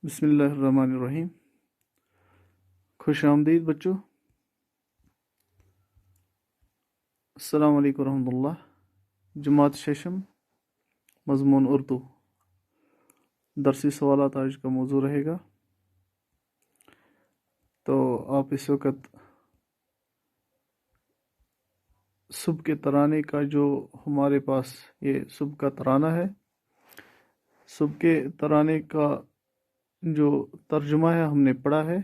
بسم اللہ الرحمن الرحیم۔ خوش آمدید بچوں، السلام علیکم ورحمۃ اللہ۔ جماعت ششم، مضمون اردو، درسی سوالات آج کا موضوع رہے گا۔ تو آپ اس وقت صبح کے ترانے کا جو ہمارے پاس یہ صبح کا ترانہ ہے، صبح کے ترانے کا جو ترجمہ ہے ہم نے پڑھا ہے۔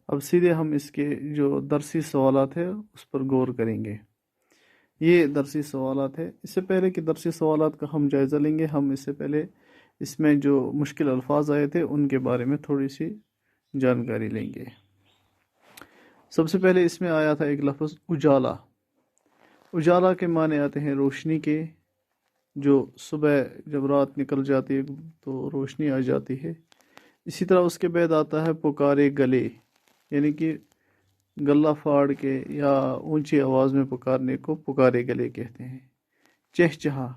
اب سیدھے ہم اس کے جو درسی سوالات ہیں اس پر غور کریں گے۔ یہ درسی سوالات ہے۔ اس سے پہلے کہ درسی سوالات کا ہم جائزہ لیں گے، ہم اس سے پہلے اس میں جو مشکل الفاظ آئے تھے ان کے بارے میں تھوڑی سی جانکاری لیں گے۔ سب سے پہلے اس میں آیا تھا ایک لفظ اجالا۔ اجالا کے معنی آتے ہیں روشنی کے، جو صبح جب رات نکل جاتی ہے تو روشنی آ جاتی ہے۔ اسی طرح اس کے بعد آتا ہے پکارے گلے، یعنی کہ گلہ پھاڑ کے یا اونچی آواز میں پکارنے کو پکارے گلے کہتے ہیں۔ چہچہا،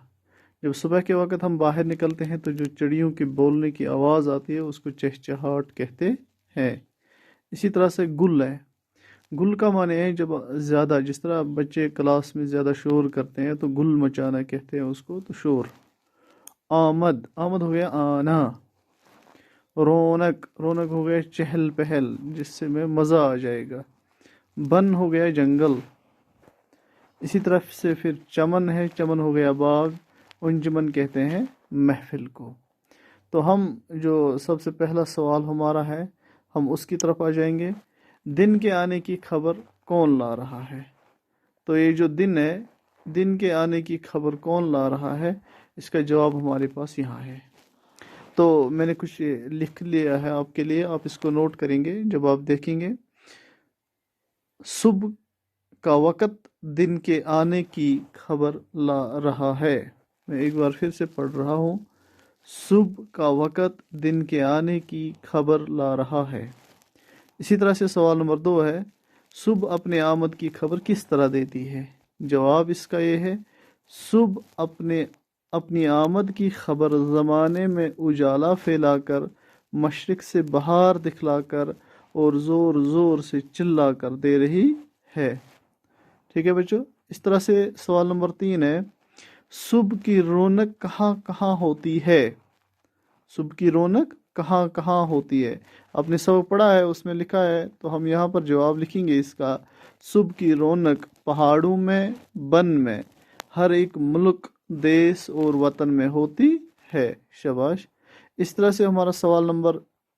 جب صبح کے وقت ہم باہر نکلتے ہیں تو جو چڑیوں کی بولنے کی آواز آتی ہے اس کو چہچہاٹ کہتے ہیں۔ اسی طرح سے گل ہے۔ گل کا معنی ہے جب زیادہ، جس طرح بچے کلاس میں زیادہ شور کرتے ہیں تو گل مچانا کہتے ہیں اس کو، تو شور۔ آمد، آمد ہو گیا آنا۔ رونق، رونق ہو گیا چہل پہل، جس سے میں مزہ آ جائے گا۔ بن ہو گیا جنگل۔ اسی طرح سے پھر چمن ہے، چمن ہو گیا باغ، انجمن کہتے ہیں محفل کو۔ تو ہم جو سب سے پہلا سوال ہمارا ہے، ہم اس کی طرف آ جائیں گے۔ دن کے آنے کی خبر کون لا رہا ہے؟ تو یہ جو دن ہے، دن کے آنے کی خبر کون لا رہا ہے، اس کا جواب ہمارے پاس یہاں ہے۔ تو میں نے کچھ لکھ لیا ہے آپ کے لیے، آپ اس کو نوٹ کریں گے جب آپ دیکھیں گے۔ صبح کا وقت دن کے آنے کی خبر لا رہا ہے۔ میں ایک بار پھر سے پڑھ رہا ہوں۔ صبح کا وقت دن کے آنے کی خبر لا رہا ہے۔ اسی طرح سے سوال نمبر 2 ہے، صبح اپنے آمد کی خبر کس طرح دیتی ہے؟ جواب اس کا یہ ہے، صبح اپنی آمد کی خبر زمانے میں اجالا پھیلا کر، مشرق سے بہار دکھلا کر اور زور زور سے چلا کر دے رہی ہے۔ ٹھیک ہے بچوں۔ اس طرح سے سوال نمبر 3 ہے، صبح کی رونق کہاں کہاں ہوتی ہے؟ صبح کی رونق کہاں کہاں ہوتی ہے؟ آپ نے سبق پڑھا ہے، اس میں لکھا ہے، تو ہم یہاں پر جواب لکھیں گے اس کا۔ صبح کی رونق پہاڑوں میں، بن میں، ہر ایک ملک، دیس اور وطن میں ہوتی ہے۔ شاباش۔ اس طرح سے ہمارا سوال نمبر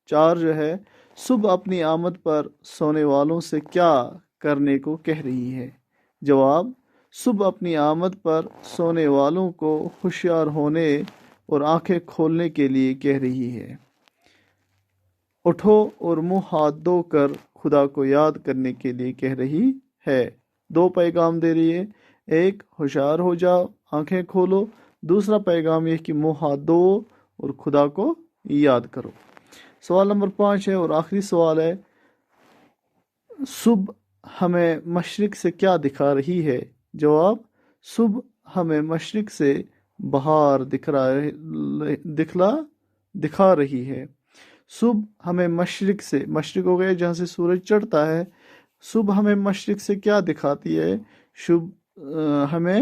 4 جو ہے، صبح اپنی آمد پر سونے والوں سے کیا کرنے کو کہہ رہی ہے؟ جواب، صبح اپنی آمد پر سونے والوں کو ہوشیار ہونے اور آنکھیں کھولنے کے لیے کہہ رہی ہے۔ اٹھو اور منہ ہاتھ دھو کر خدا کو یاد کرنے کے لیے کہہ رہی ہے۔ 2 پیغام دے رہی ہے، ایک ہوشیار ہو جاؤ، آنکھیں کھولو، دوسرا پیغام یہ کہ منہ ہاتھ دھو اور خدا کو یاد کرو۔ سوال نمبر 5 ہے اور آخری سوال ہے، صبح ہمیں مشرق سے کیا دکھا رہی ہے؟ جواب، صبح ہمیں مشرق سے بہار دکھا رہی ہے۔ صبح ہمیں مشرق سے، مشرق ہو گیا جہاں سے سورج چڑھتا ہے، صبح ہمیں مشرق سے کیا دکھاتی ہے؟ ہمیں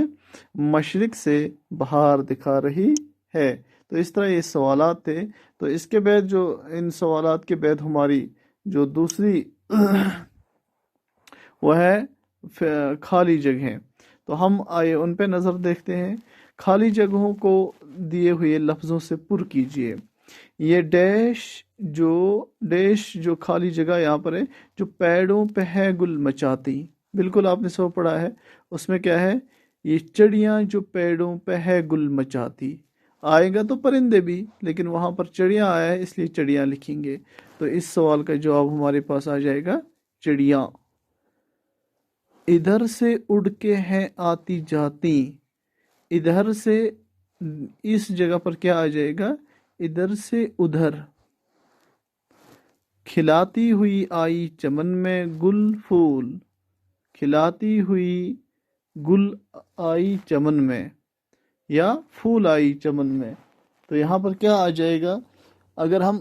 مشرق سے بہار دکھا رہی ہے۔ تو اس طرح یہ سوالات تھے۔ تو اس کے بعد جو ان سوالات کے بعد ہماری جو دوسری وہ ہے خالی جگہیں، تو ہم آئے ان پہ نظر دیکھتے ہیں۔ خالی جگہوں کو دیے ہوئے لفظوں سے پر کیجئے۔ یہ ڈیش جو خالی جگہ یہاں پر ہے، جو پیڑوں پہ ہے گل مچاتی، بالکل آپ نے سو پڑھا ہے، اس میں کیا ہے، یہ چڑیاں جو پیڑوں پہ ہے گل مچاتی۔ آئے گا تو پرندے بھی، لیکن وہاں پر چڑیاں آیا ہے اس لیے چڑیاں لکھیں گے۔ تو اس سوال کا جواب ہمارے پاس آ جائے گا چڑیاں۔ ادھر سے اڑ کے ہیں آتی جاتی، ادھر سے، اس جگہ پر کیا آ جائے گا، ادھر سے ادھر۔ کھلاتی ہوئی آئی چمن میں گل پھول، کھلاتی ہوئی گل آئی چمن میں یا پھول آئی چمن میں۔ تو یہاں پر کیا آ جائے گا، اگر ہم